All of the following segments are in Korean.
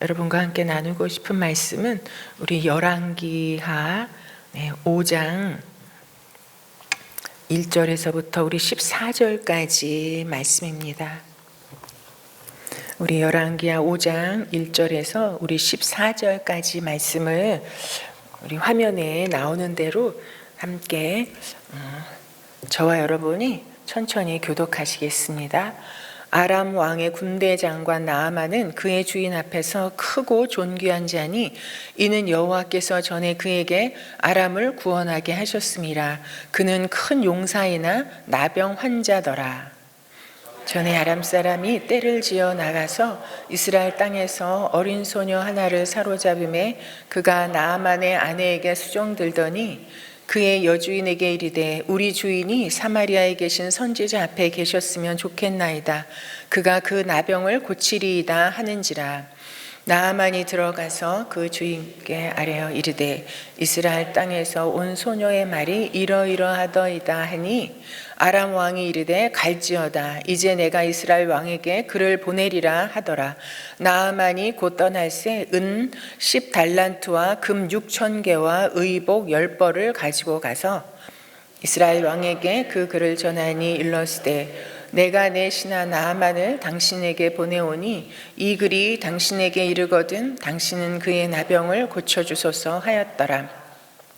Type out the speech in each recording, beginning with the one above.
여러분과 함께 나누고 싶은 말씀은 우리 열왕기하 5장 1절에서부터 우리 14절까지 말씀입니다. 우리 열왕기하 5장 1절에서 우리 14절까지 말씀을 우리 화면에 나오는 대로 함께 저와 여러분이 천천히 교독하시겠습니다. 아람 왕의 군대 장관 나아만은 그의 주인 앞에서 크고 존귀한 자니 이는 여호와께서 전에 그에게 아람을 구원하게 하셨음이라. 그는 큰 용사이나 나병 환자더라. 전에 아람 사람이 떼를 지어 나가서 이스라엘 땅에서 어린 소녀 하나를 사로잡음에 그가 나아만의 아내에게 수종들더니 그의 여주인에게 이르되 우리 주인이 사마리아에 계신 선지자 앞에 계셨으면 좋겠나이다. 그가 그 나병을 고치리이다 하는지라. 나아만이 들어가서 그 주인께 아뢰어 이르되 이스라엘 땅에서 온 소녀의 말이 이러이러하더이다 하니 아람 왕이 이르되 갈지어다. 이제 내가 이스라엘 왕에게 그를 보내리라 하더라. 나아만이 곧 떠날새 은 10달란트와 금 6,000개와 의복 10벌을 가지고 가서 이스라엘 왕에게 그 글을 전하니 일러스되 내가 내 신하 나아만을 당신에게 보내오니 이 글이 당신에게 이르거든 당신은 그의 나병을 고쳐주소서 하였더라.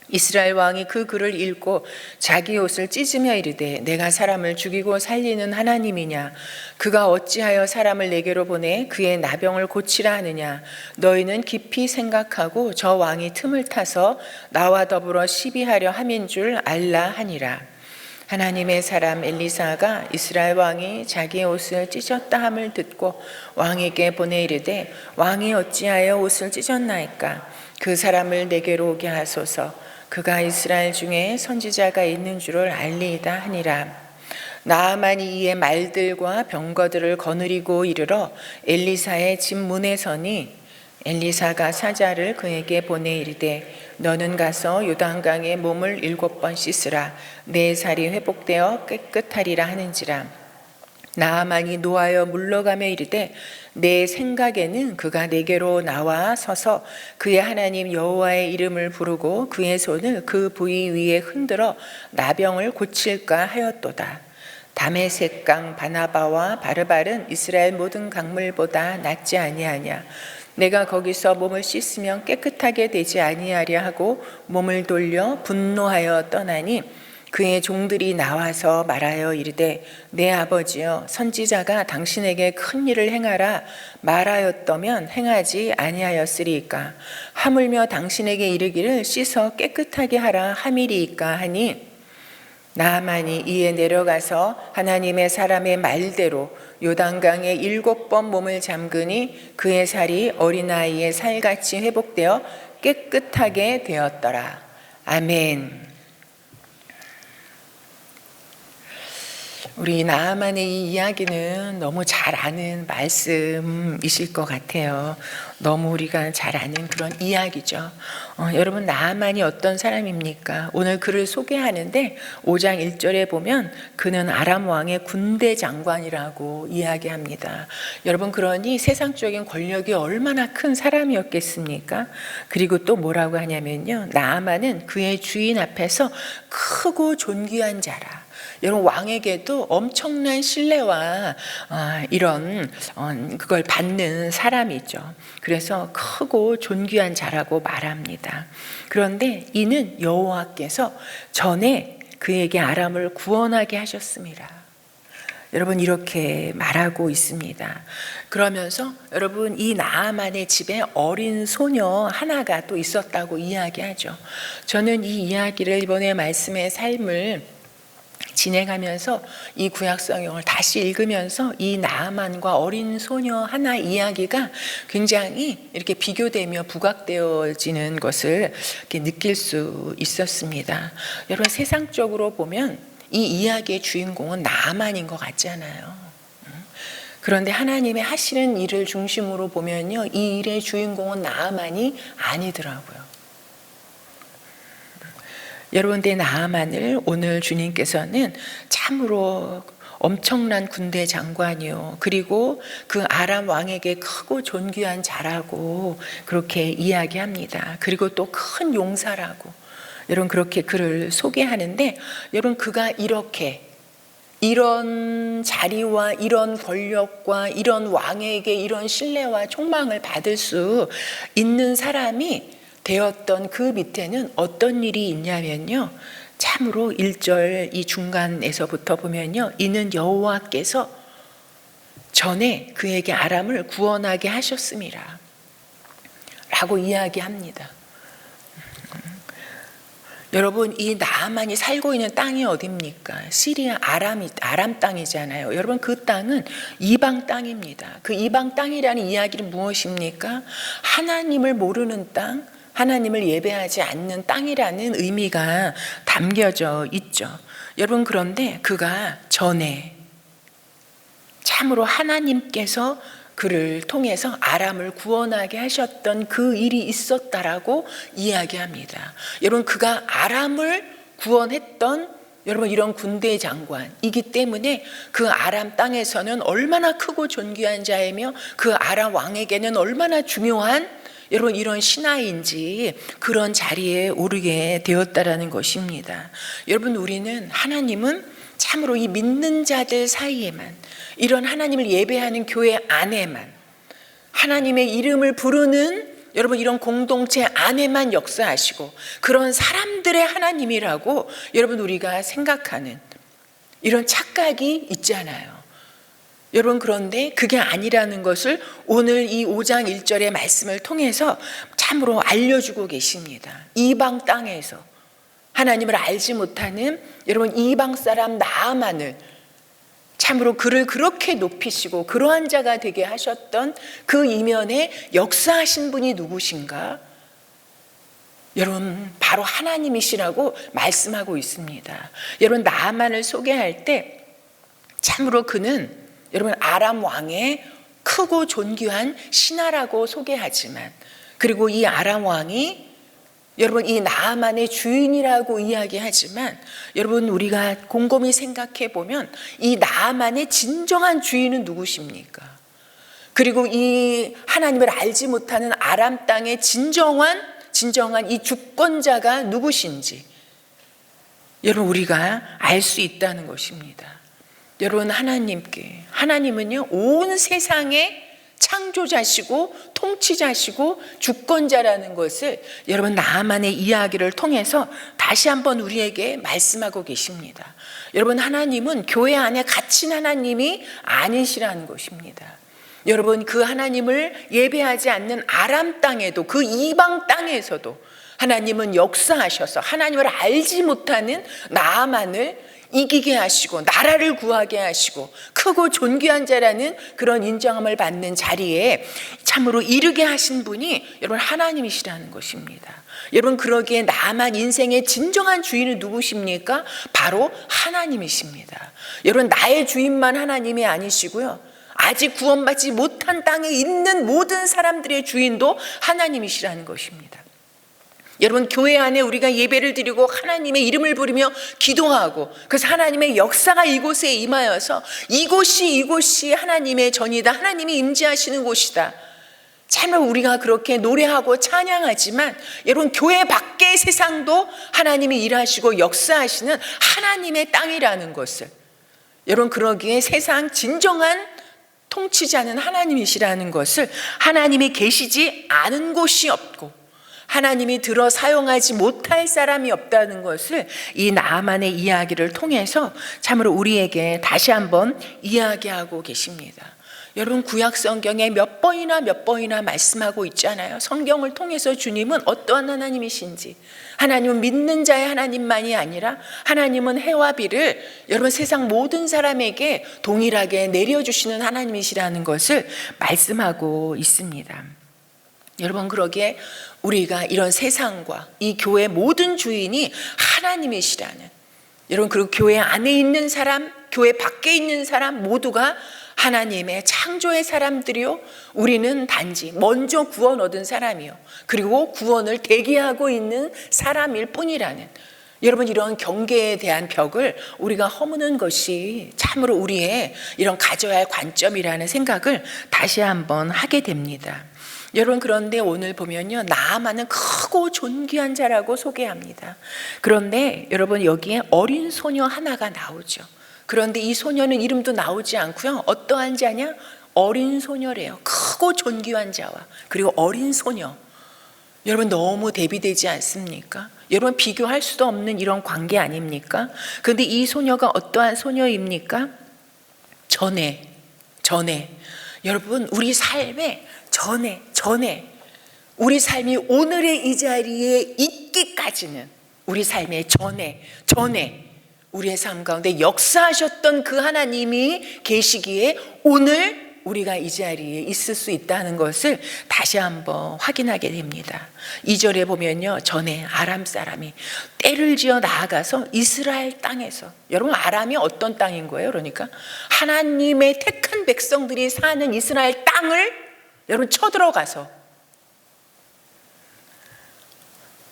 이스라엘 왕이 그 글을 읽고 자기 옷을 찢으며 이르되 내가 사람을 죽이고 살리는 하나님이냐? 그가 어찌하여 사람을 내게로 보내 그의 나병을 고치라 하느냐? 너희는 깊이 생각하고 저 왕이 틈을 타서 나와 더불어 시비하려 함인 줄 알라 하니라. 하나님의 사람 엘리사가 이스라엘 왕이 자기의 옷을 찢었다 함을 듣고 왕에게 보내 이르되 왕이 어찌하여 옷을 찢었나이까? 그 사람을 내게로 오게 하소서. 그가 이스라엘 중에 선지자가 있는 줄을 알리이다 하니라. 나아만이 이에 말들과 병거들을 거느리고 이르러 엘리사의 집 문에 서니 엘리사가 사자를 그에게 보내 이르되 너는 가서 요단강에 몸을 7번 씻으라. 내 살이 회복되어 깨끗하리라 하는지라. 나아만이 노하여 물러가며 이르되 내 생각에는 그가 내게로 나와 서서 그의 하나님 여호와의 이름을 부르고 그의 손을 그 부위 위에 흔들어 나병을 고칠까 하였도다. 다메섹 강 바나바와 바르발은 이스라엘 모든 강물보다 낫지 아니하냐? 내가 거기서 몸을 씻으면 깨끗하게 되지 아니하랴 하고 몸을 돌려 분노하여 떠나니 그의 종들이 나와서 말하여 이르되 내 아버지여 선지자가 당신에게 큰 일을 행하라 말하였더면 행하지 아니하였으리이까? 하물며 당신에게 이르기를 씻어 깨끗하게 하라 함이리이까 하니 나아만이 이에 내려가서 하나님의 사람의 말대로 요단강에 7번 몸을 잠그니 그의 살이 어린아이의 살같이 회복되어 깨끗하게 되었더라. 아멘. 우리 나아만의 이 이야기는 너무 잘 아는 말씀이실 것 같아요. 너무 우리가 잘 아는 그런 이야기죠. 여러분 나아만이 어떤 사람입니까? 오늘 그를 소개하는데 5장 1절에 보면 그는 아람 왕의 군대 장관이라고 이야기합니다. 여러분 그러니 세상적인 권력이 얼마나 큰 사람이었겠습니까? 그리고 또 뭐라고 하냐면요. 나아만은 그의 주인 앞에서 크고 존귀한 자라. 여러분 왕에게도 엄청난 신뢰와 이런 그걸 받는 사람이죠. 그래서 크고 존귀한 자라고 말합니다. 그런데 이는 여호와께서 전에 그에게 아람을 구원하게 하셨습니다. 여러분 이렇게 말하고 있습니다. 그러면서 여러분 이 나아만의 집에 어린 소녀 하나가 또 있었다고 이야기하죠. 저는 이 이야기를 이번에 말씀의 삶을 진행하면서 이 구약 성경을 다시 읽으면서 이 나아만과 어린 소녀 하나 이야기가 굉장히 이렇게 비교되며 부각되어지는 것을 이렇게 느낄 수 있었습니다. 여러분 세상적으로 보면 이 이야기의 주인공은 나아만인 것 같지 않아요? 그런데 하나님의 하시는 일을 중심으로 보면요, 이 일의 주인공은 나아만이 아니더라고요. 여러분, 내 나아만을 오늘 주님께서는 참으로 엄청난 군대 장관이요. 그리고 그 아람 왕에게 크고 존귀한 자라고 그렇게 이야기합니다. 그리고 또 큰 용사라고 여러분 그렇게 그를 소개하는데, 여러분 그가 이렇게 이런 자리와 이런 권력과 이런 왕에게 이런 신뢰와 총망을 받을 수 있는 사람이 되었던 그 밑에는 어떤 일이 있냐면요, 참으로 1절 이 중간에서부터 보면요, 이는 여호와께서 전에 그에게 아람을 구원하게 하셨음이라 라고 이야기합니다. 여러분, 이 나아만이 살고 있는 땅이 어디입니까? 시리아 아람 땅이잖아요. 여러분, 그 땅은 이방 땅입니다. 그 이방 땅이라는 이야기는 무엇입니까? 하나님을 모르는 땅, 하나님을 예배하지 않는 땅이라는 의미가 담겨져 있죠. 여러분, 그런데 그가 전에 참으로 하나님께서 그를 통해서 아람을 구원하게 하셨던 그 일이 있었다라고 이야기합니다. 여러분, 그가 아람을 구원했던 여러분 이런 군대 장관이기 때문에 그 아람 땅에서는 얼마나 크고 존귀한 자이며 그 아람 왕에게는 얼마나 중요한 여러분 이런 신하인지 그런 자리에 오르게 되었다라는 것입니다. 여러분, 우리는 하나님은 참으로 이 믿는 자들 사이에만, 이런 하나님을 예배하는 교회 안에만, 하나님의 이름을 부르는 여러분 이런 공동체 안에만 역사하시고 그런 사람들의 하나님이라고 여러분 우리가 생각하는 이런 착각이 있잖아요. 여러분, 그런데 그게 아니라는 것을 오늘 이 5장 1절의 말씀을 통해서 참으로 알려주고 계십니다. 이방 땅에서 하나님을 알지 못하는 여러분 이방 사람 나아만을 참으로 그를 그렇게 높이시고 그러한 자가 되게 하셨던 그 이면에 역사하신 분이 누구신가? 여러분, 바로 하나님이시라고 말씀하고 있습니다. 여러분, 나아만을 소개할 때 참으로 그는 여러분 아람 왕의 크고 존귀한 신하라고 소개하지만, 그리고 이 아람 왕이 여러분 이 나아만의 주인이라고 이야기하지만, 여러분 우리가 곰곰이 생각해 보면 이 나아만의 진정한 주인은 누구십니까? 그리고 이 하나님을 알지 못하는 아람 땅의 진정한 이 주권자가 누구신지 여러분 우리가 알 수 있다는 것입니다. 여러분, 하나님은요 온 세상의 창조자시고 통치자시고 주권자라는 것을 여러분 나아만의 이야기를 통해서 다시 한번 우리에게 말씀하고 계십니다. 여러분, 하나님은 교회 안에 갇힌 하나님이 아니시라는 것입니다. 여러분, 그 하나님을 예배하지 않는 아람 땅에도, 그 이방 땅에서도 하나님은 역사하셔서 하나님을 알지 못하는 나아만을 이기게 하시고 나라를 구하게 하시고 크고 존귀한 자라는 그런 인정함을 받는 자리에 참으로 이르게 하신 분이 여러분 하나님이시라는 것입니다. 여러분, 그러기에 나아만 인생의 진정한 주인은 누구십니까? 바로 하나님이십니다. 여러분, 나의 주인만 하나님이 아니시고요, 아직 구원받지 못한 땅에 있는 모든 사람들의 주인도 하나님이시라는 것입니다. 여러분, 교회 안에 우리가 예배를 드리고 하나님의 이름을 부르며 기도하고, 그래서 하나님의 역사가 이곳에 임하여서 이곳이 하나님의 전이다, 하나님이 임재하시는 곳이다, 참으로 우리가 그렇게 노래하고 찬양하지만, 여러분 교회 밖의 세상도 하나님이 일하시고 역사하시는 하나님의 땅이라는 것을, 여러분 그러기에 세상 진정한 통치자는 하나님이시라는 것을, 하나님이 계시지 않은 곳이 없고 하나님이 들어 사용하지 못할 사람이 없다는 것을 이 나아만의 이야기를 통해서 참으로 우리에게 다시 한번 이야기하고 계십니다. 여러분, 구약 성경에 몇 번이나 말씀하고 있잖아요. 성경을 통해서 주님은 어떠한 하나님이신지, 하나님은 믿는 자의 하나님만이 아니라 하나님은 해와 비를 여러분 세상 모든 사람에게 동일하게 내려주시는 하나님이시라는 것을 말씀하고 있습니다. 여러분, 그러기에 우리가 이런 세상과 이 교회 모든 주인이 하나님이시라는, 여러분 그리고 교회 안에 있는 사람, 교회 밖에 있는 사람 모두가 하나님의 창조의 사람들이요, 우리는 단지 먼저 구원 얻은 사람이요, 그리고 구원을 대기하고 있는 사람일 뿐이라는, 여러분, 이런 경계에 대한 벽을 우리가 허무는 것이 참으로 우리의 이런 가져야 할 관점이라는 생각을 다시 한번 하게 됩니다. 여러분, 그런데 오늘 보면요, 나아만은 크고 존귀한 자라고 소개합니다. 그런데 여러분, 여기에 어린 소녀 하나가 나오죠. 그런데 이 소녀는 이름도 나오지 않고요, 어떠한 자냐? 어린 소녀래요. 크고 존귀한 자와 그리고 어린 소녀. 여러분, 너무 대비되지 않습니까? 여러분, 비교할 수도 없는 이런 관계 아닙니까? 그런데 이 소녀가 어떠한 소녀입니까? 전에 여러분, 우리 삶에 전에 우리 삶이 오늘의 이 자리에 있기까지는 우리 삶의 전에 우리의 삶 가운데 역사하셨던 그 하나님이 계시기에 오늘 우리가 이 자리에 있을 수 있다는 것을 다시 한번 확인하게 됩니다. 2절에 보면요, 전에 아람 사람이 떼를 지어 나아가서 이스라엘 땅에서, 여러분, 아람이 어떤 땅인 거예요? 그러니까 하나님의 택한 백성들이 사는 이스라엘 땅을 여러분 쳐들어가서,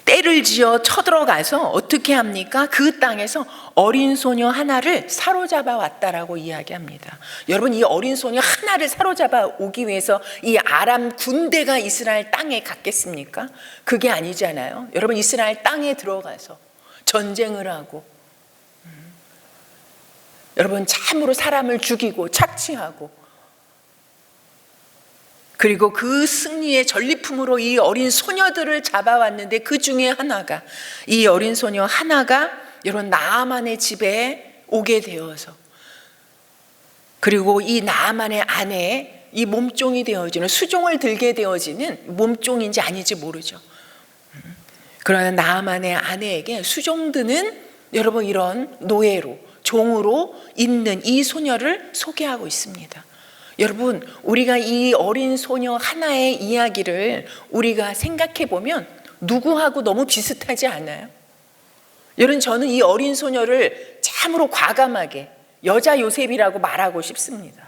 떼를 지어 쳐들어가서 어떻게 합니까? 그 땅에서 어린 소녀 하나를 사로잡아 왔다라고 이야기합니다. 여러분, 이 어린 소녀 하나를 사로잡아 오기 위해서 이 아람 군대가 이스라엘 땅에 갔겠습니까? 그게 아니잖아요. 여러분, 이스라엘 땅에 들어가서 전쟁을 하고, 여러분, 참으로 사람을 죽이고 착취하고, 그리고 그 승리의 전리품으로 이 어린 소녀들을 잡아왔는데, 그 중에 하나가, 이 어린 소녀 하나가 여러분 나아만의 집에 오게 되어서, 그리고 이 나아만의 아내의 이 몸종이 되어지는, 수종을 들게 되어지는, 몸종인지 아닌지 모르죠. 그러나 나아만의 아내에게 수종드는 여러분 이런 노예로, 종으로 있는 이 소녀를 소개하고 있습니다. 여러분, 우리가 이 어린 소녀 하나의 이야기를 우리가 생각해 보면 누구하고 너무 비슷하지 않아요? 여러분, 저는 이 어린 소녀를 참으로 과감하게 여자 요셉이라고 말하고 싶습니다.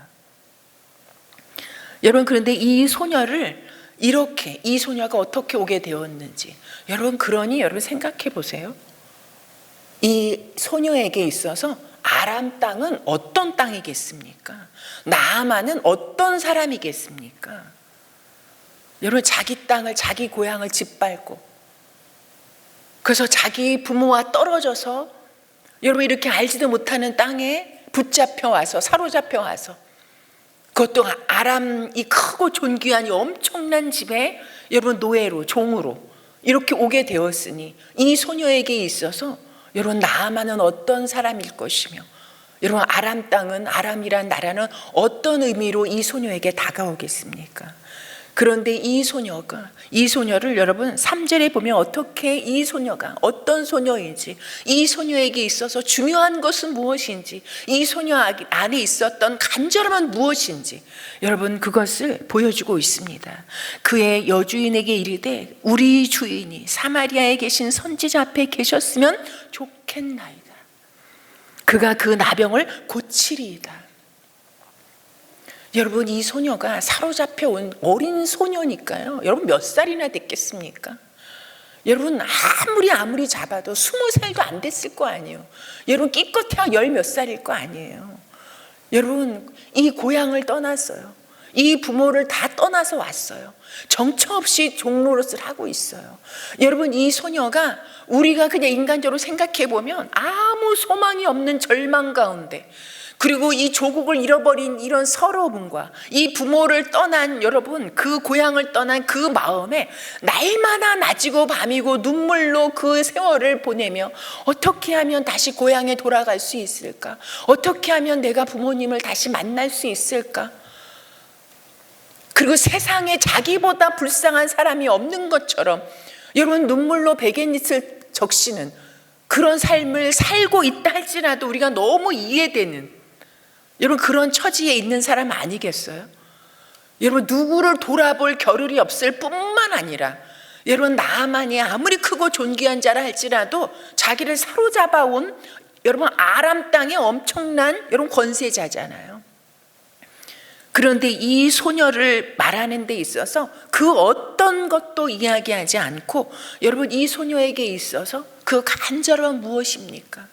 여러분, 그런데 이 소녀를 이렇게, 이 소녀가 어떻게 오게 되었는지, 여러분, 그러니 여러분 생각해 보세요. 이 소녀에게 있어서 아람 땅은 어떤 땅이겠습니까? 나아만은 어떤 사람이겠습니까? 여러분, 자기 땅을, 자기 고향을 짓밟고, 그래서 자기 부모와 떨어져서 여러분 이렇게 알지도 못하는 땅에 붙잡혀 와서, 사로잡혀 와서, 그것도 아람 이 크고 존귀한 이 엄청난 집에 여러분 노예로, 종으로 이렇게 오게 되었으니, 이 소녀에게 있어서 여러분 나아만은 어떤 사람일 것이며, 여러분 아람 땅은, 아람이란 나라는 어떤 의미로 이 소녀에게 다가오겠습니까? 그런데 이 소녀를 여러분 3절에 보면 어떻게 이 소녀가 어떤 소녀인지, 이 소녀에게 있어서 중요한 것은 무엇인지, 이 소녀 안에 있었던 간절함은 무엇인지 여러분 그것을 보여주고 있습니다. 그의 여주인에게 이르되 우리 주인이 사마리아에 계신 선지자 앞에 계셨으면 좋겠나이다. 그가 그 나병을 고치리이다. 여러분, 이 소녀가 사로잡혀 온 어린 소녀니까요. 여러분, 몇 살이나 됐겠습니까? 여러분, 아무리 잡아도 20살도 안 됐을 거 아니에요. 여러분, 끼껏해야 10 몇 살일 거 아니에요. 여러분, 이 고향을 떠났어요. 이 부모를 다 떠나서 왔어요. 정처 없이 종노릇을 하고 있어요. 여러분, 이 소녀가 우리가 그냥 인간적으로 생각해 보면 아무 소망이 없는 절망 가운데, 그리고 이 조국을 잃어버린 이런 서러움과 이 부모를 떠난 여러분, 그 고향을 떠난 그 마음에 날마다 낮이고 밤이고 눈물로 그 세월을 보내며 어떻게 하면 다시 고향에 돌아갈 수 있을까? 어떻게 하면 내가 부모님을 다시 만날 수 있을까? 그리고 세상에 자기보다 불쌍한 사람이 없는 것처럼 여러분 눈물로 베갯잎을 적시는 그런 삶을 살고 있다 할지라도 우리가 너무 이해되는 여러분 그런 처지에 있는 사람 아니겠어요? 여러분, 누구를 돌아볼 겨를이 없을 뿐만 아니라 여러분 나아만이 아무리 크고 존귀한 자라 할지라도 자기를 사로잡아 온 여러분 아람 땅의 엄청난 여러분 권세자잖아요. 그런데 이 소녀를 말하는 데 있어서 그 어떤 것도 이야기하지 않고, 여러분 이 소녀에게 있어서 그 간절함은 무엇입니까?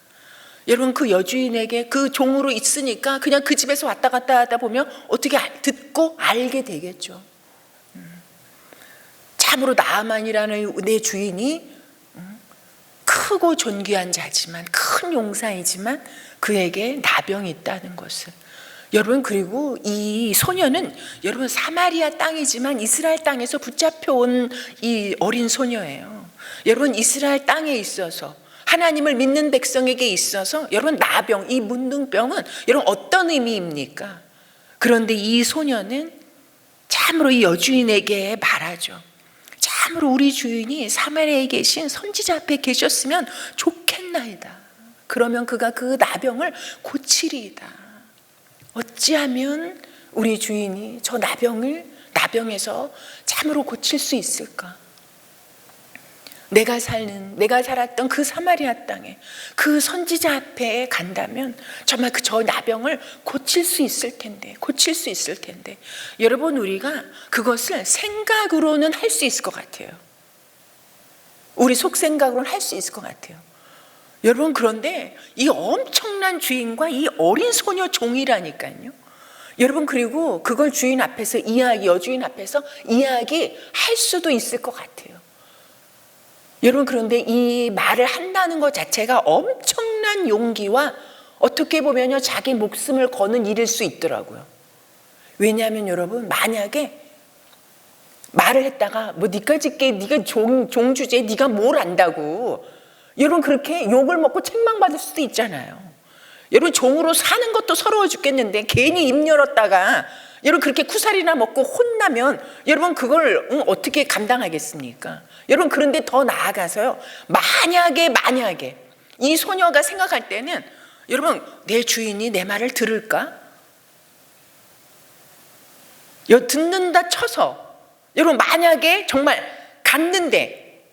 여러분 그 여주인에게 그 종으로 있으니까 그냥 그 집에서 왔다 갔다 하다 보면 어떻게 듣고 알게 되겠죠. 참으로 나아만이라는 내 주인이 크고 존귀한 자지만, 큰 용사이지만 그에게 나병이 있다는 것을. 여러분, 그리고 이 소녀는 여러분 사마리아 땅이지만 이스라엘 땅에서 붙잡혀온 이 어린 소녀예요. 여러분 이스라엘 땅에 있어서, 하나님을 믿는 백성에게 있어서 여러분 나병, 이 문둥병은 여러분 어떤 의미입니까? 그런데 이 소녀는 참으로 이 여주인에게 말하죠. 참으로 우리 주인이 사마리아에 계신 선지자 앞에 계셨으면 좋겠나이다. 그러면 그가 그 나병을 고치리이다. 어찌하면 우리 주인이 저 나병에서 참으로 고칠 수 있을까? 내가 살았던 그 사마리아 땅에 그 선지자 앞에 간다면 정말 저 나병을 고칠 수 있을 텐데. 여러분, 우리가 그것을 생각으로는 할 수 있을 것 같아요. 우리 속생각으로는 할 수 있을 것 같아요. 여러분, 그런데 이 엄청난 주인과 이 어린 소녀 종이라니까요. 여러분, 그리고 그걸 주인 앞에서 여주인 앞에서 이야기할 수도 있을 것 같아요. 여러분, 그런데 이 말을 한다는 것 자체가 엄청난 용기와 어떻게 보면요, 자기 목숨을 거는 일일 수 있더라고요. 왜냐하면 여러분, 만약에 말을 했다가 뭐 니까짓 게 네가 종 주제에 네가 뭘 안다고, 여러분 그렇게 욕을 먹고 책망받을 수도 있잖아요. 여러분 종으로 사는 것도 서러워 죽겠는데 괜히 입 열었다가 여러분 그렇게 쿠살이나 먹고 혼나면 여러분 그걸 어떻게 감당하겠습니까? 여러분, 그런데 더 나아가서요, 만약에 이 소녀가 생각할 때는 여러분 내 주인이 내 말을 들을까? 듣는다 쳐서 여러분 만약에 정말 갔는데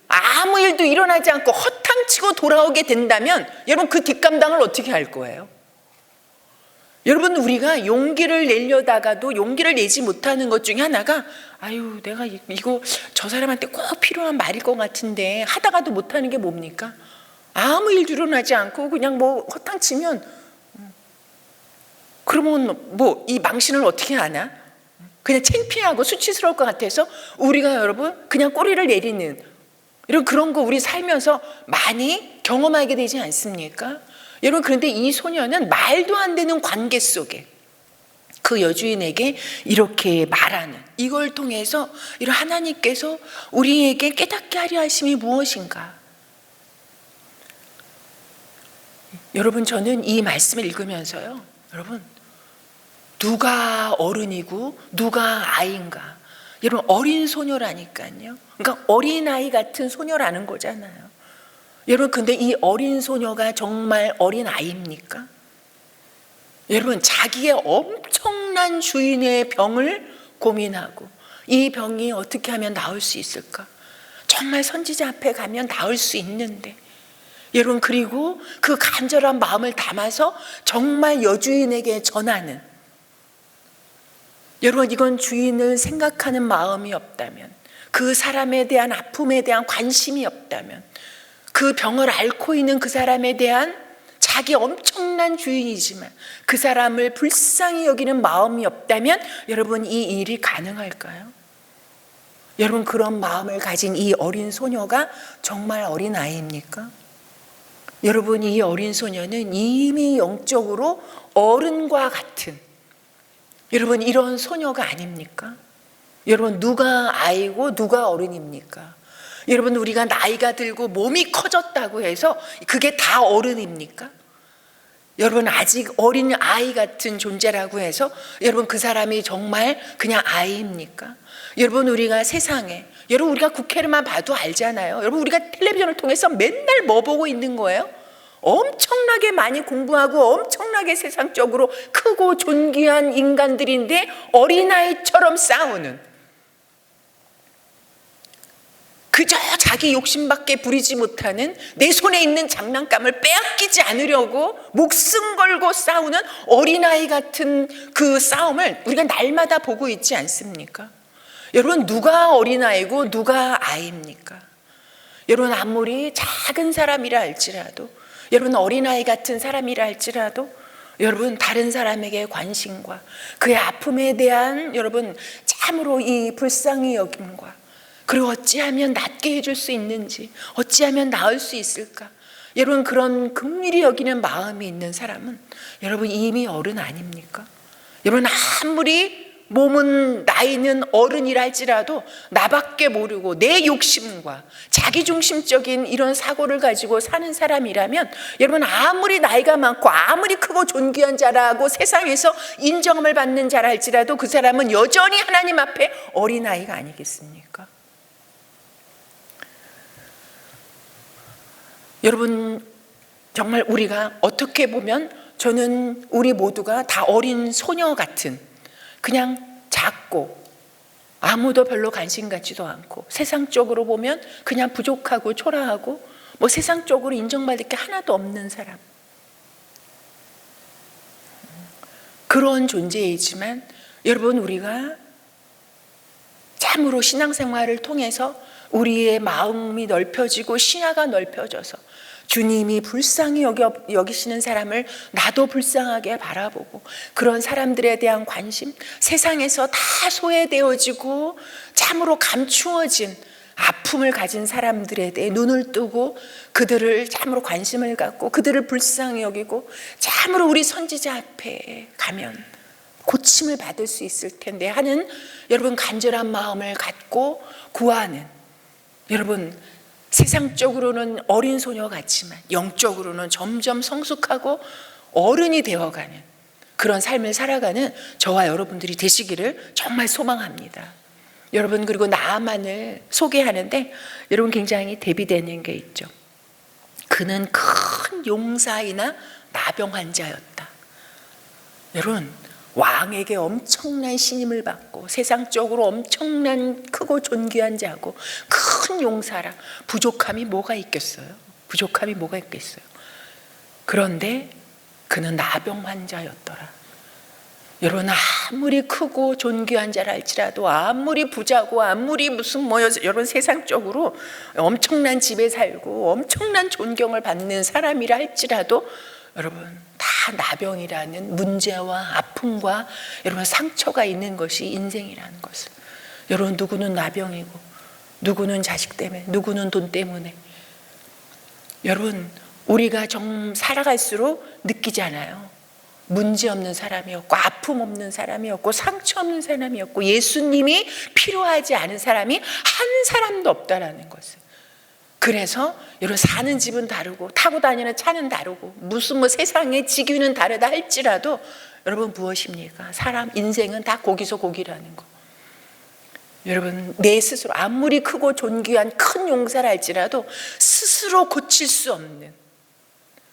아무 일도 일어나지 않고 허탕치고 돌아오게 된다면 여러분 그 뒷감당을 어떻게 할 거예요? 여러분, 우리가 용기를 내려다가도 용기를 내지 못하는 것 중에 하나가, 아유 내가 이거 저 사람한테 꼭 필요한 말일 것 같은데 하다가도 못하는 게 뭡니까? 아무 일도 일어나지 않고 그냥 뭐 허탕치면, 그러면 뭐 이 망신을 어떻게 하나? 그냥 창피하고 수치스러울 것 같아서 우리가 여러분 그냥 꼬리를 내리는 이런 그런 거 우리 살면서 많이 경험하게 되지 않습니까? 여러분, 그런데 이 소녀는 말도 안 되는 관계 속에 그 여주인에게 이렇게 말하는, 이걸 통해서 이런 하나님께서 우리에게 깨닫게 하려 하심이 무엇인가? 여러분, 저는 이 말씀을 읽으면서요, 여러분 누가 어른이고 누가 아이인가? 여러분 어린 소녀라니까요. 그러니까 어린아이 같은 소녀라는 거잖아요. 여러분, 근데 이 어린 소녀가 정말 어린아이입니까? 여러분, 자기의 엄청난 주인의 병을 고민하고 이 병이 어떻게 하면 나을 수 있을까? 정말 선지자 앞에 가면 나을 수 있는데, 여러분, 그리고 그 간절한 마음을 담아서 정말 여주인에게 전하는, 여러분 이건 주인을 생각하는 마음이 없다면, 그 사람에 대한 아픔에 대한 관심이 없다면, 그 병을 앓고 있는 그 사람에 대한 자기 엄청난 주인이지만 그 사람을 불쌍히 여기는 마음이 없다면 여러분 이 일이 가능할까요? 여러분, 그런 마음을 가진 이 어린 소녀가 정말 어린 아이입니까? 여러분, 이 어린 소녀는 이미 영적으로 어른과 같은, 여러분 이런 소녀가 아닙니까? 여러분, 누가 아이고 누가 어른입니까? 여러분, 우리가 나이가 들고 몸이 커졌다고 해서 그게 다 어른입니까? 여러분, 아직 어린 아이 같은 존재라고 해서 여러분 그 사람이 정말 그냥 아이입니까? 여러분, 우리가 세상에, 여러분 우리가 국회를만 봐도 알잖아요. 여러분, 우리가 텔레비전을 통해서 맨날 뭐 보고 있는 거예요? 엄청나게 많이 공부하고 엄청나게 세상적으로 크고 존귀한 인간들인데 어린아이처럼 싸우는, 그저 자기 욕심밖에 부리지 못하는 내 손에 있는 장난감을 빼앗기지 않으려고 목숨 걸고 싸우는 어린아이 같은 그 싸움을 우리가 날마다 보고 있지 않습니까? 여러분, 누가 어린아이고 누가 아이입니까? 여러분, 아무리 작은 사람이라 할지라도, 여러분 어린아이 같은 사람이라 할지라도, 여러분 다른 사람에게 관심과 그의 아픔에 대한 여러분 참으로 이 불쌍히 여김과, 그리고 어찌하면 낫게 해줄 수 있는지, 어찌하면 나을 수 있을까, 여러분 그런 긍휼히 여기는 마음이 있는 사람은 여러분 이미 어른 아닙니까? 여러분 아무리 몸은 나이는 어른이라 할지라도 나밖에 모르고 내 욕심과 자기중심적인 이런 사고를 가지고 사는 사람이라면, 여러분 아무리 나이가 많고 아무리 크고 존귀한 자라고 세상에서 인정을 받는 자라 할지라도 그 사람은 여전히 하나님 앞에 어린아이가 아니겠습니까? 여러분, 정말 우리가 어떻게 보면 저는 우리 모두가 다 어린 소녀 같은, 그냥 작고 아무도 별로 관심 갖지도 않고 세상적으로 보면 그냥 부족하고 초라하고 뭐 세상적으로 인정받을 게 하나도 없는 사람, 그런 존재이지만 여러분 우리가 참으로 신앙생활을 통해서 우리의 마음이 넓혀지고 시야가 넓혀져서 주님이 불쌍히 여기시는 사람을 나도 불쌍하게 바라보고, 그런 사람들에 대한 관심, 세상에서 다 소외되어지고 참으로 감추어진 아픔을 가진 사람들에 대해 눈을 뜨고 그들을 참으로 관심을 갖고 그들을 불쌍히 여기고, 참으로 우리 선지자 앞에 가면 고침을 받을 수 있을 텐데 하는 여러분 간절한 마음을 갖고 구하는, 여러분 세상적으로는 어린 소녀 같지만 영적으로는 점점 성숙하고 어른이 되어가는 그런 삶을 살아가는 저와 여러분들이 되시기를 정말 소망합니다. 여러분, 그리고 나아만을 소개하는데 여러분 굉장히 대비되는 게 있죠. 그는 큰 용사이나 나병 환자였다. 여러분, 왕에게 엄청난 신임을 받고 세상적으로 엄청난 크고 존귀한 자고 큰 용사라 부족함이 뭐가 있겠어요? 부족함이 뭐가 있겠어요? 그런데 그는 나병 환자였더라. 여러분, 아무리 크고 존귀한 자라 할지라도, 아무리 부자고 아무리 무슨 여러분 세상적으로 엄청난 집에 살고 엄청난 존경을 받는 사람이라 할지라도 여러분 다 나병이라는 문제와 아픔과 여러분 상처가 있는 것이 인생이라는 것을, 여러분 누구는 나병이고 누구는 자식 때문에, 누구는 돈 때문에, 여러분 우리가 좀 살아갈수록 느끼잖아요. 문제 없는 사람이었고 아픔 없는 사람이었고 상처 없는 사람이었고 예수님이 필요하지 않은 사람이 한 사람도 없다라는 것을. 그래서 여러분 사는 집은 다르고 타고 다니는 차는 다르고 무슨 세상의 직위는 다르다 할지라도 여러분 무엇입니까? 사람 인생은 다 고기서 고기라는 거. 여러분 내 스스로 아무리 크고 존귀한 큰 용사라 할지라도 스스로 고칠 수 없는,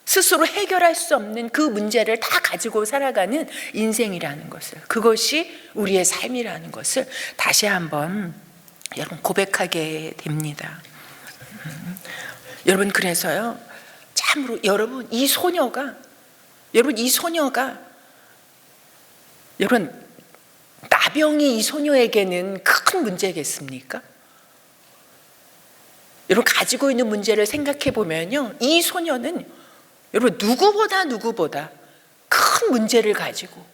스스로 해결할 수 없는 그 문제를 다 가지고 살아가는 인생이라는 것을, 그것이 우리의 삶이라는 것을 다시 한번 여러분 고백하게 됩니다. 여러분 그래서요 참으로 여러분 이 소녀가 여러분 나병이 이 소녀에게는 큰 문제겠습니까? 여러분 가지고 있는 문제를 생각해 보면요, 이 소녀는 여러분 누구보다 큰 문제를 가지고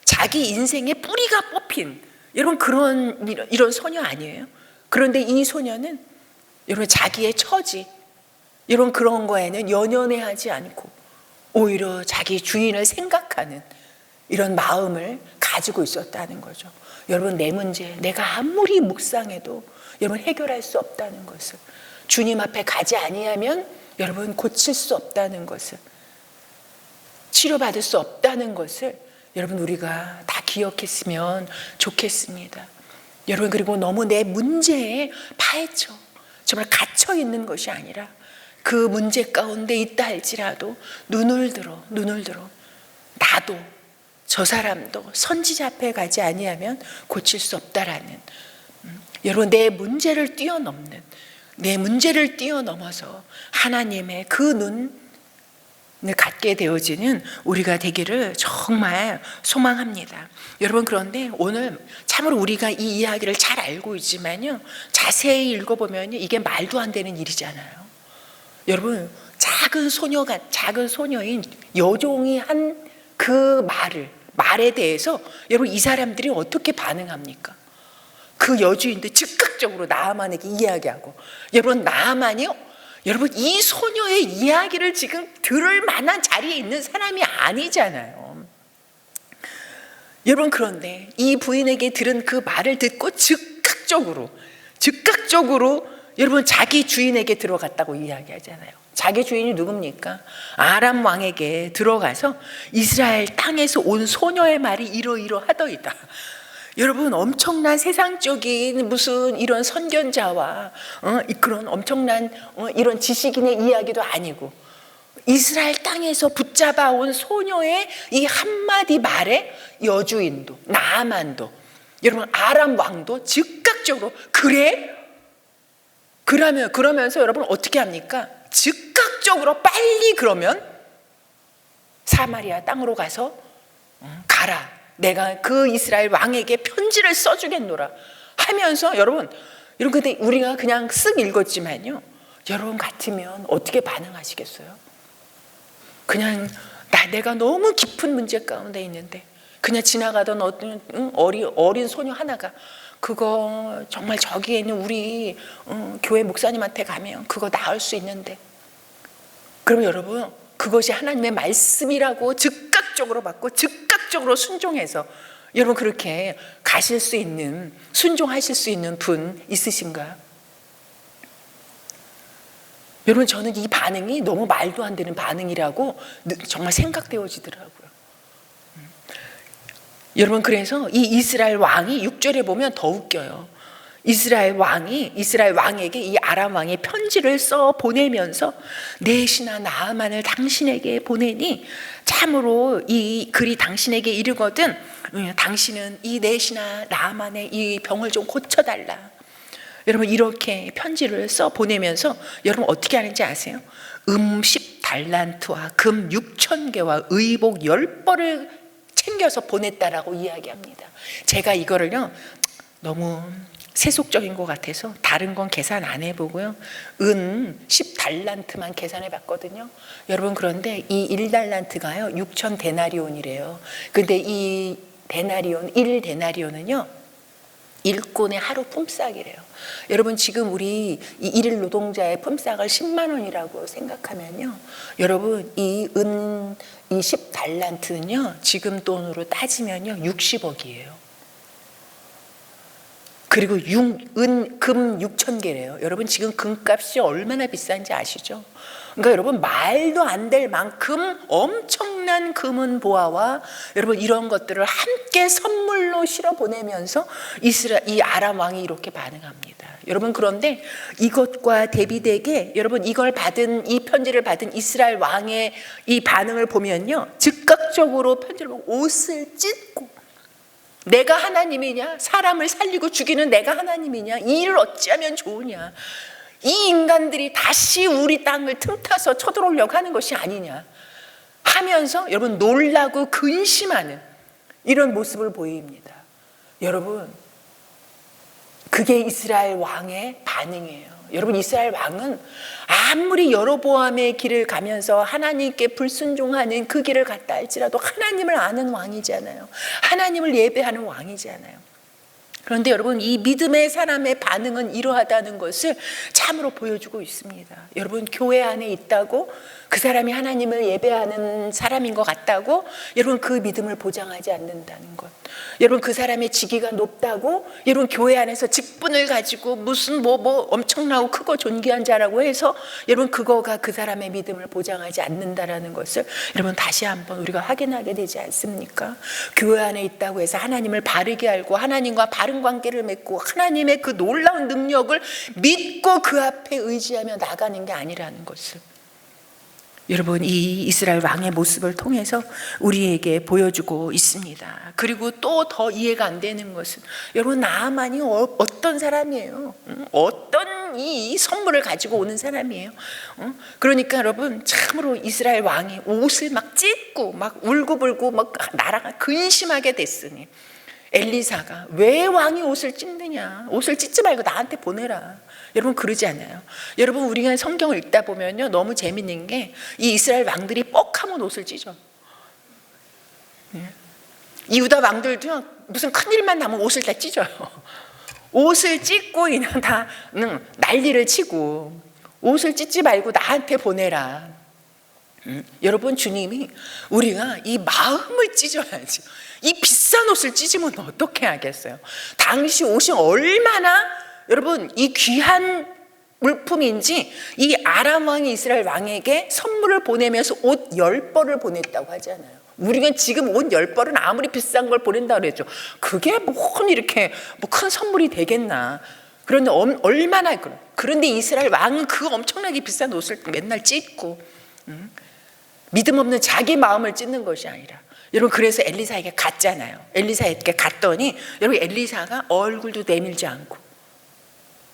자기 인생의 뿌리가 뽑힌 여러분 그런 이런 소녀 아니에요? 그런데 이 소녀는 여러분 자기의 처지 이런 그런 거에는 연연해하지 않고 오히려 자기 주인을 생각하는 이런 마음을 가지고 있었다는 거죠. 여러분 내 문제 내가 아무리 묵상해도 여러분 해결할 수 없다는 것을, 주님 앞에 가지 아니하면 여러분 고칠 수 없다는 것을, 치료받을 수 없다는 것을 여러분 우리가 다 기억했으면 좋겠습니다. 여러분 그리고 너무 내 문제에 파헤쳐 정말 갇혀 있는 것이 아니라 그 문제 가운데 있다 할지라도 눈을 들어 나도 저 사람도 선지자 앞에 가지 아니하면 고칠 수 없다라는, 여러분 내 문제를 뛰어넘는 내 문제를 뛰어넘어서 하나님의 그 눈을 갖게 되어지는 우리가 되기를 정말 소망합니다. 여러분, 그런데 오늘 참으로 우리가 이 이야기를 잘 알고 있지만요, 자세히 읽어보면 이게 말도 안 되는 일이잖아요. 여러분, 작은 소녀인 여종이 한 그 말에 대해서 여러분, 이 사람들이 어떻게 반응합니까? 그 여주인도 즉각적으로 나아만에게 이야기하고, 여러분, 나아만이요, 여러분, 이 소녀의 이야기를 지금 들을 만한 자리에 있는 사람이 아니잖아요. 여러분, 그런데 이 부인에게 들은 그 말을 듣고 즉각적으로 여러분, 자기 주인에게 들어갔다고 이야기하잖아요. 자기 주인이 누굽니까? 아람 왕에게 들어가서 이스라엘 땅에서 온 소녀의 말이 이러이러하더이다. 여러분, 엄청난 세상적인 무슨 이런 선견자와 그런 엄청난 이런 지식인의 이야기도 아니고, 이스라엘 땅에서 붙잡아 온 소녀의 이 한마디 말에 여주인도, 나아만도, 여러분, 아람 왕도 즉각적으로 그래? 그러면서 여러분 어떻게 합니까? 즉각적으로 빨리 그러면 사마리아 땅으로 가서 가라. 내가 그 이스라엘 왕에게 편지를 써주겠노라 하면서, 여러분 근데 우리가 그냥 쓱 읽었지만요, 여러분 같으면 어떻게 반응하시겠어요? 그냥 내가 너무 깊은 문제 가운데 있는데 그냥 지나가던 어떤 어린 소녀 하나가 그거 정말 저기에 있는 우리 교회 목사님한테 가면 그거 나을 수 있는데, 그러면 여러분 그것이 하나님의 말씀이라고 즉각적으로 받고 즉각적으로 순종해서 여러분 그렇게 가실 수 있는, 순종하실 수 있는 분 있으신가요? 여러분, 저는 이 반응이 너무 말도 안 되는 반응이라고 정말 생각되어지더라고요. 여러분, 그래서 이 이스라엘 왕이 6절에 보면 더 웃겨요. 이스라엘 왕에게 이 아람 왕이 편지를 써 보내면서 내 신하 나아만을 당신에게 보내니 참으로 이 글이 당신에게 이르거든 당신은 이 내 신하 나아만의 이 병을 좀 고쳐달라. 여러분, 이렇게 편지를 써 보내면서 여러분 어떻게 하는지 아세요? 10달란트와 금 6,000개와 의복 10벌을 챙겨서 보냈다라고 이야기합니다. 제가 이거를요 너무 세속적인 것 같아서 다른 건 계산 안 해보고요, 은 10달란트만 계산해 봤거든요. 여러분, 그런데 이 1달란트가요 6,000데나리온이래요. 근데 이 데나리온, 1데나리온은요 일꾼의 하루 품삯이래요. 여러분, 지금 우리 이 일일 노동자의 품삯을 10만 원이라고 생각하면요, 여러분 이 10달란트는요 지금 돈으로 따지면요 60억이에요. 그리고 금 6,000개래요. 여러분, 지금 금값이 얼마나 비싼지 아시죠? 그러니까 여러분, 말도 안 될 만큼 엄청난 금은 보화와 여러분 이런 것들을 함께 선물로 실어 보내면서 이 아람 왕이 이렇게 반응합니다. 여러분, 그런데 이것과 대비되게 여러분 이 편지를 받은 이스라엘 왕의 이 반응을 보면요, 즉각적으로 편지를 보고 옷을 찢고, 내가 하나님이냐? 사람을 살리고 죽이는 내가 하나님이냐? 이 일을 어찌하면 좋으냐? 이 인간들이 다시 우리 땅을 틈타서 쳐들어오려고 하는 것이 아니냐 하면서 여러분 놀라고 근심하는 이런 모습을 보입니다. 여러분, 그게 이스라엘 왕의 반응이에요. 여러분, 이스라엘 왕은 아무리 여로보암의 길을 가면서 하나님께 불순종하는 그 길을 갔다 할지라도 하나님을 아는 왕이잖아요. 하나님을 예배하는 왕이잖아요. 그런데 여러분, 이 믿음의 사람의 반응은 이러하다는 것을 참으로 보여주고 있습니다. 여러분, 교회 안에 있다고 그 사람이 하나님을 예배하는 사람인 것 같다고 여러분 그 믿음을 보장하지 않는다는 것, 여러분 그 사람의 직위가 높다고 여러분 교회 안에서 직분을 가지고 무슨 뭐 엄청나고 크고 존귀한 자라고 해서 여러분 그거가 그 사람의 믿음을 보장하지 않는다라는 것을 여러분 다시 한번 우리가 확인하게 되지 않습니까? 교회 안에 있다고 해서 하나님을 바르게 알고 하나님과 바른 관계를 맺고 하나님의 그 놀라운 능력을 믿고 그 앞에 의지하며 나가는 게 아니라는 것을 여러분 이 이스라엘 왕의 모습을 통해서 우리에게 보여주고 있습니다. 그리고 또 더 이해가 안 되는 것은 여러분 나아만이 어떤 사람이에요? 어떤 큰 이 선물을 가지고 오는 사람이에요. 그러니까 여러분 참으로 이스라엘 왕이 옷을 막 찢고 막 울고불고 막 나라가 근심하게 됐으니 엘리사가 왜 왕이 옷을 찢느냐, 옷을 찢지 말고 나한테 보내라. 여러분 그러지 않아요. 여러분 우리가 성경을 읽다 보면요 너무 재밌는 게 이 이스라엘 왕들이 뻑하면 옷을 찢어. 이 유다 왕들도 무슨 큰일만 나면 옷을 다 찢어요. 옷을 찢고 그냥 다 난리를 치고 옷을 찢지 말고 나한테 보내라. 여러분 주님이 우리가 이 마음을 찢어야지. 이 비싼 옷을 찢으면 어떻게 하겠어요? 당시 옷이 얼마나 여러분 이 귀한 물품인지 이 아람 왕이 이스라엘 왕에게 선물을 보내면서 옷 10벌을 보냈다고 하잖아요. 우리가 지금 옷 10벌은 아무리 비싼 걸 보낸다고 그랬죠. 그게 뭐 이렇게 뭐 큰 선물이 되겠나. 그런데 얼마나 그런데 이스라엘 왕은 그 엄청나게 비싼 옷을 맨날 찢고 믿음 없는 자기 마음을 찢는 것이 아니라 여러분 그래서 엘리사에게 갔잖아요. 엘리사에게 갔더니 여러분 엘리사가 얼굴도 내밀지 않고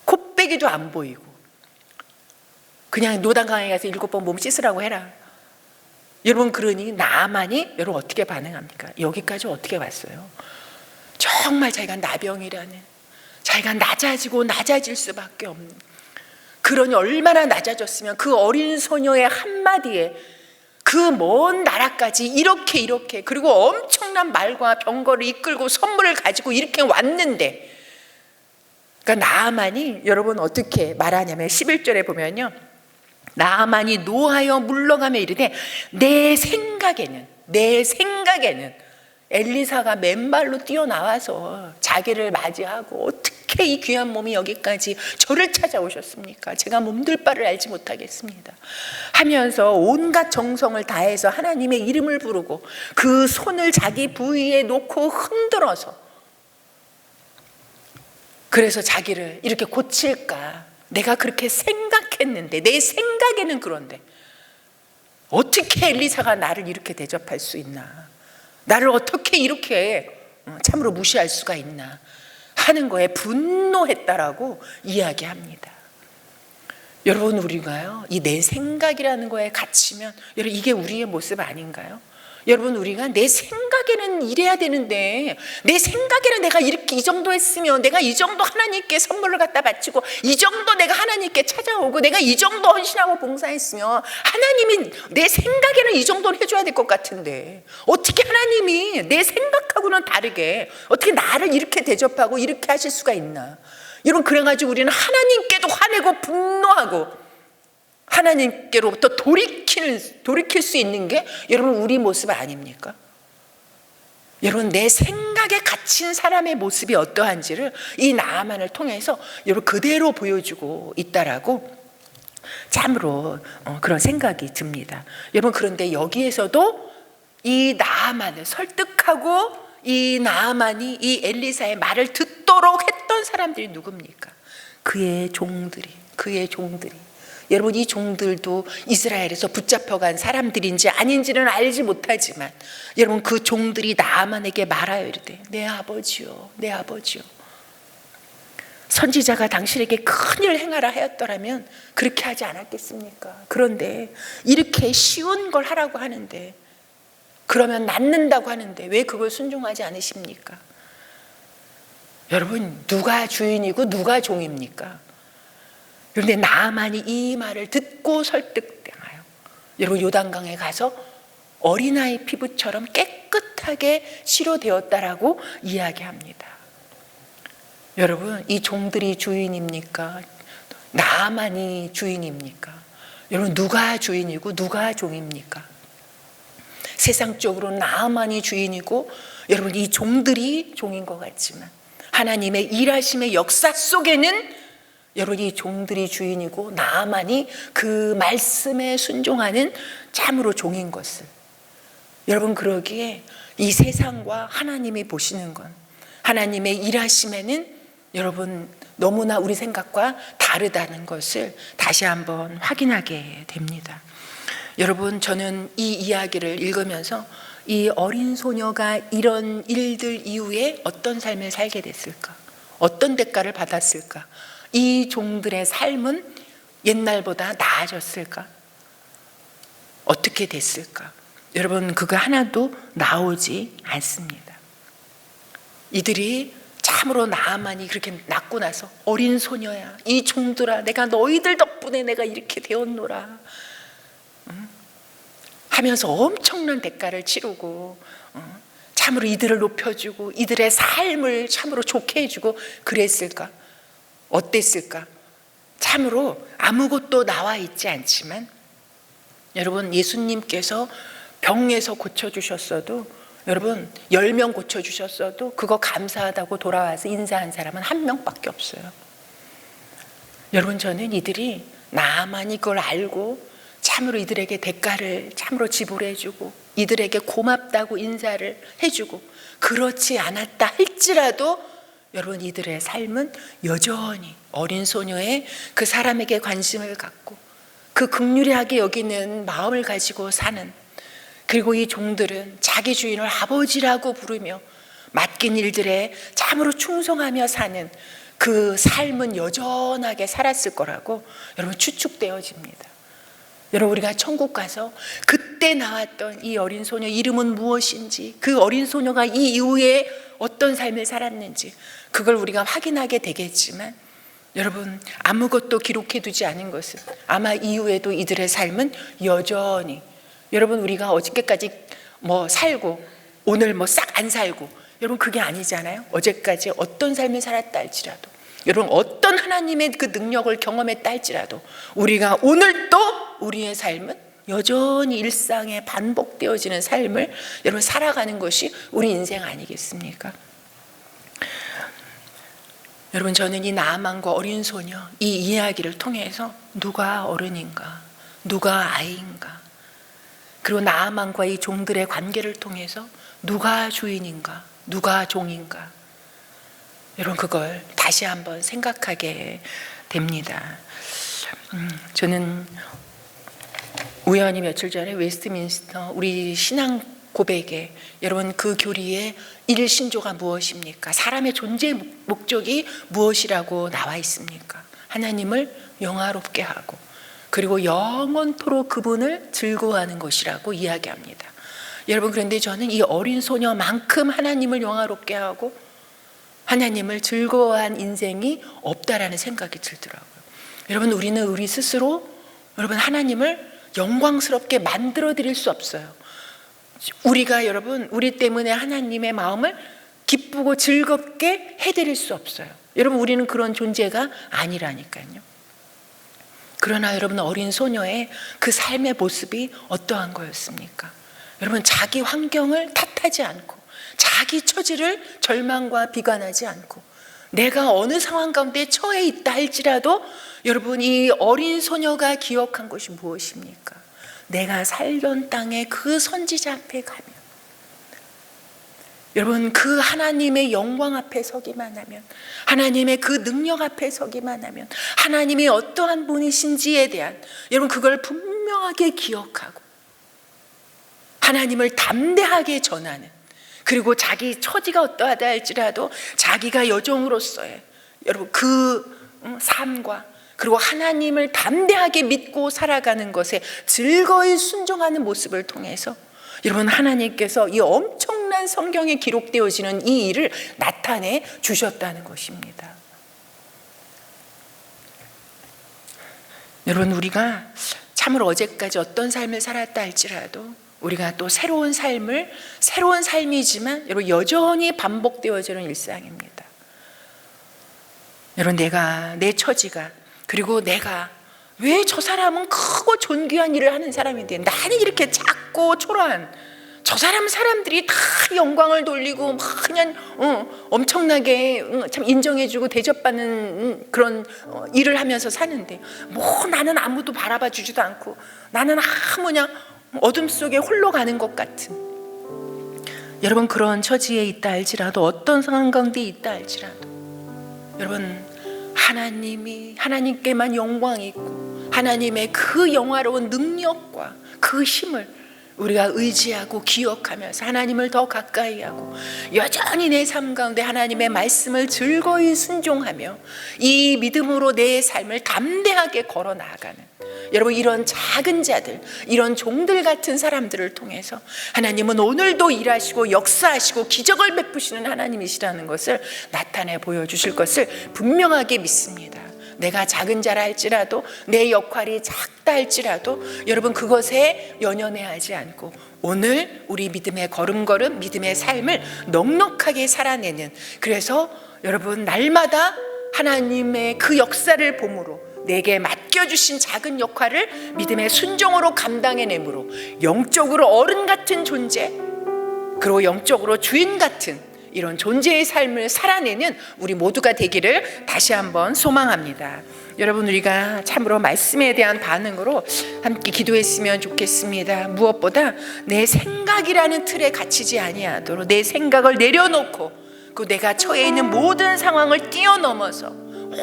콧배기도 안 보이고 그냥 노단강에 가서 7번 몸 씻으라고 해라. 여러분 그러니 나만이 여러분 어떻게 반응합니까? 여기까지 어떻게 왔어요? 정말 자기가 나병이라는, 자기가 낮아지고 낮아질 수밖에 없는, 그러니 얼마나 낮아졌으면 그 어린 소녀의 한마디에 그 먼 나라까지 이렇게 그리고 엄청난 말과 병거를 이끌고 선물을 가지고 이렇게 왔는데, 그러니까 나아만이 여러분 어떻게 말하냐면 11절에 보면요 나아만이 노하여 물러가며 이르되 내 생각에는 엘리사가 맨발로 뛰어나와서 자기를 맞이하고 어떻게 이 귀한 몸이 여기까지 저를 찾아오셨습니까? 제가 몸둘 바를 알지 못하겠습니다 하면서 온갖 정성을 다해서 하나님의 이름을 부르고 그 손을 자기 부위에 놓고 흔들어서 그래서 자기를 이렇게 고칠까 내가 그렇게 생각했는데 내 생각에는 그런데 어떻게 엘리사가 나를 이렇게 대접할 수 있나, 나를 어떻게 이렇게 참으로 무시할 수가 있나 하는 거에 분노했다라고 이야기합니다. 여러분 우리가요 이 내 생각이라는 거에 갇히면 여러분 이게 우리의 모습 아닌가요? 여러분 우리가 내 생각에는 이래야 되는데 내 생각에는 내가 이렇게 이 정도 했으면 내가 이 정도 하나님께 선물을 갖다 바치고 이 정도 내가 하나님께 찾아오고 내가 이 정도 헌신하고 봉사했으면 하나님이 내 생각에는 이 정도는 해줘야 될 것 같은데 어떻게 하나님이 내 생각하고는 다르게 어떻게 나를 이렇게 대접하고 이렇게 하실 수가 있나. 여러분 그래가지고 우리는 하나님께도 화내고 분노하고 하나님께로부터 돌이킬 수 있는 게 여러분 우리 모습 아닙니까? 여러분 내 생각에 갇힌 사람의 모습이 어떠한지를 이 나아만을 통해서 여러분 그대로 보여주고 있다라고 참으로 그런 생각이 듭니다. 여러분 그런데 여기에서도 이 나아만을 설득하고 이 나아만이 이 엘리사의 말을 듣도록 했던 사람들이 누굽니까? 그의 종들이. 여러분 이 종들도 이스라엘에서 붙잡혀간 사람들인지 아닌지는 알지 못하지만 여러분 그 종들이 나아만에게 말하여 이르되 내 아버지요 선지자가 당신에게 큰일 행하라 하였더라면 그렇게 하지 않았겠습니까? 그런데 이렇게 쉬운 걸 하라고 하는데 그러면 낫는다고 하는데 왜 그걸 순종하지 않으십니까? 여러분 누가 주인이고 누가 종입니까? 그런데 나아만이 이 말을 듣고 설득당하여 여러분 요단강에 가서 어린아이 피부처럼 깨끗하게 치료되었다라고 이야기합니다. 여러분 이 종들이 주인입니까? 나아만이 주인입니까? 여러분 누가 주인이고 누가 종입니까? 세상적으로 나아만이 주인이고 여러분 이 종들이 종인 것 같지만 하나님의 일하심의 역사 속에는 여러분 이 종들이 주인이고 나아만이 그 말씀에 순종하는 참으로 종인 것을 여러분 그러기에 이 세상과 하나님이 보시는 건 하나님의 일하심에는 여러분 너무나 우리 생각과 다르다는 것을 다시 한번 확인하게 됩니다. 여러분 저는 이 이야기를 읽으면서 이 어린 소녀가 이런 일들 이후에 어떤 삶을 살게 됐을까? 어떤 대가를 받았을까? 이 종들의 삶은 옛날보다 나아졌을까? 어떻게 됐을까? 여러분, 그거 하나도 나오지 않습니다. 이들이 참으로 나아만이 그렇게 낳고 나서 어린 소녀야, 이 종들아, 내가 너희들 덕분에 내가 이렇게 되었노라 하면서 엄청난 대가를 치르고 참으로 이들을 높여주고 이들의 삶을 참으로 좋게 해주고 그랬을까? 어땠을까? 참으로 아무것도 나와 있지 않지만, 여러분, 예수님께서 병에서 고쳐주셨어도, 여러분 10명 고쳐주셨어도 그거 감사하다고 돌아와서 인사한 사람은 한 명밖에 없어요. 여러분, 저는 이들이 나만이 그걸 알고 참으로 이들에게 대가를 참으로 지불해주고 이들에게 고맙다고 인사를 해주고, 그렇지 않았다 할지라도 여러분, 이들의 삶은 여전히 어린 소녀의 그 사람에게 관심을 갖고 그 긍휼하게 여기는 마음을 가지고 사는, 그리고 이 종들은 자기 주인을 아버지라고 부르며 맡긴 일들에 참으로 충성하며 사는 그 삶은 여전하게 살았을 거라고 여러분 추측되어집니다. 여러분, 우리가 천국 가서 그때 나왔던 이 어린 소녀 이름은 무엇인지, 그 어린 소녀가 이 이후에 어떤 삶을 살았는지 그걸 우리가 확인하게 되겠지만, 여러분, 아무것도 기록해 두지 않은 것은 아마 이후에도 이들의 삶은 여전히, 여러분, 우리가 어저께까지 살고 오늘 싹 안 살고, 여러분, 그게 아니잖아요. 어제까지 어떤 삶을 살았다 할지라도, 여러분, 어떤 하나님의 그 능력을 경험했다 할지라도 우리가 오늘 또 우리의 삶은 여전히 일상에 반복되어지는 삶을 여러분 살아가는 것이 우리 인생 아니겠습니까? 여러분, 저는 이 나아만과 어린 소녀 이 이야기를 통해서 누가 어른인가, 누가 아이인가, 그리고 나아만과 이 종들의 관계를 통해서 누가 주인인가, 누가 종인가, 여러분, 그걸 다시 한번 생각하게 됩니다. 저는 우연히 며칠 전에 웨스트민스터 우리 신앙 고백에, 여러분, 그 교리에 일신조가 무엇입니까? 사람의 존재 목적이 무엇이라고 나와 있습니까? 하나님을 영화롭게 하고 그리고 영원토록 그분을 즐거워하는 것이라고 이야기합니다. 여러분, 그런데 저는 이 어린 소녀만큼 하나님을 영화롭게 하고 하나님을 즐거워한 인생이 없다라는 생각이 들더라고요. 여러분, 우리는 우리 스스로 여러분 하나님을 영광스럽게 만들어 드릴 수 없어요. 우리가 여러분 우리 때문에 하나님의 마음을 기쁘고 즐겁게 해드릴 수 없어요. 여러분, 우리는 그런 존재가 아니라니까요. 그러나 여러분, 어린 소녀의 그 삶의 모습이 어떠한 거였습니까? 여러분, 자기 환경을 탓하지 않고 자기 처지를 절망과 비관하지 않고 내가 어느 상황 가운데 처해 있다 할지라도 여러분, 이 어린 소녀가 기억한 것이 무엇입니까? 내가 살던 땅에 그 선지자 앞에 가면, 여러분, 그 하나님의 영광 앞에 서기만 하면, 하나님의 그 능력 앞에 서기만 하면, 하나님이 어떠한 분이신지에 대한 여러분 그걸 분명하게 기억하고 하나님을 담대하게 전하는, 그리고 자기 처지가 어떠하다 할지라도 자기가 여종으로서의 여러분 그 삶과 그리고 하나님을 담대하게 믿고 살아가는 것에 즐거이 순종하는 모습을 통해서 여러분, 하나님께서 이 엄청난 성경에 기록되어지는 이 일을 나타내 주셨다는 것입니다. 여러분, 우리가 참으로 어제까지 어떤 삶을 살았다 할지라도 우리가 또 새로운 삶이지만 여러분 여전히 반복되어지는 일상입니다. 여러분, 내 처지가, 그리고 내가 왜 저 사람은 크고 존귀한 일을 하는 사람인데 나는 이렇게 작고 초라한, 저 사람들이 다 영광을 돌리고 막 그냥 엄청나게 참 인정해주고 대접받는 그런 일을 하면서 사는데 나는 아무도 바라봐 주지도 않고 나는 그냥 어둠 속에 홀로 가는 것 같은, 여러분, 그런 처지에 있다 할지라도 어떤 상황 가운데 있다 할지라도 여러분, 하나님께만 영광이 있고 하나님의 그 영화로운 능력과 그 힘을 우리가 의지하고 기억하면서 하나님을 더 가까이 하고 여전히 내 삶 가운데 하나님의 말씀을 즐거이 순종하며 이 믿음으로 내 삶을 담대하게 걸어 나아가는, 여러분, 이런 작은 자들, 이런 종들 같은 사람들을 통해서 하나님은 오늘도 일하시고 역사하시고 기적을 베푸시는 하나님이시라는 것을 나타내 보여주실 것을 분명하게 믿습니다. 내가 작은 자라 할지라도, 내 역할이 작다 할지라도 여러분 그것에 연연해하지 않고 오늘 우리 믿음의 걸음걸음, 믿음의 삶을 넉넉하게 살아내는, 그래서 여러분 날마다 하나님의 그 역사를 봄으로 내게 맡겨주신 작은 역할을 믿음의 순종으로 감당해내므로 영적으로 어른 같은 존재, 그리고 영적으로 주인 같은 이런 존재의 삶을 살아내는 우리 모두가 되기를 다시 한번 소망합니다. 여러분, 우리가 참으로 말씀에 대한 반응으로 함께 기도했으면 좋겠습니다. 무엇보다 내 생각이라는 틀에 갇히지 아니하도록 내 생각을 내려놓고 그 내가 처해 있는 모든 상황을 뛰어넘어서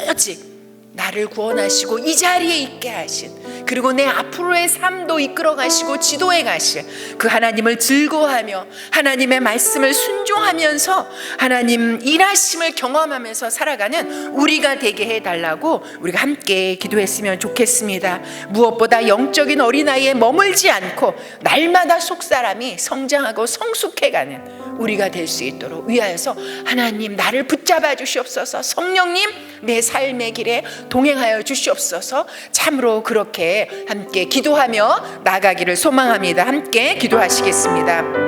오직 나를 구원하시고 이 자리에 있게 하신, 그리고 내 앞으로의 삶도 이끌어 가시고 지도해 가실 그 하나님을 즐거워하며 하나님의 말씀을 순종하면서 하나님 일하심을 경험하면서 살아가는 우리가 되게 해달라고 우리가 함께 기도했으면 좋겠습니다. 무엇보다 영적인 어린아이에 머물지 않고 날마다 속사람이 성장하고 성숙해가는 우리가 될 수 있도록 위하여서 하나님 나를 붙잡아 주시옵소서. 성령님 내 삶의 길에 동행하여 주시옵소서. 참으로 그렇게 함께 기도하며 나가기를 소망합니다. 함께 기도하시겠습니다.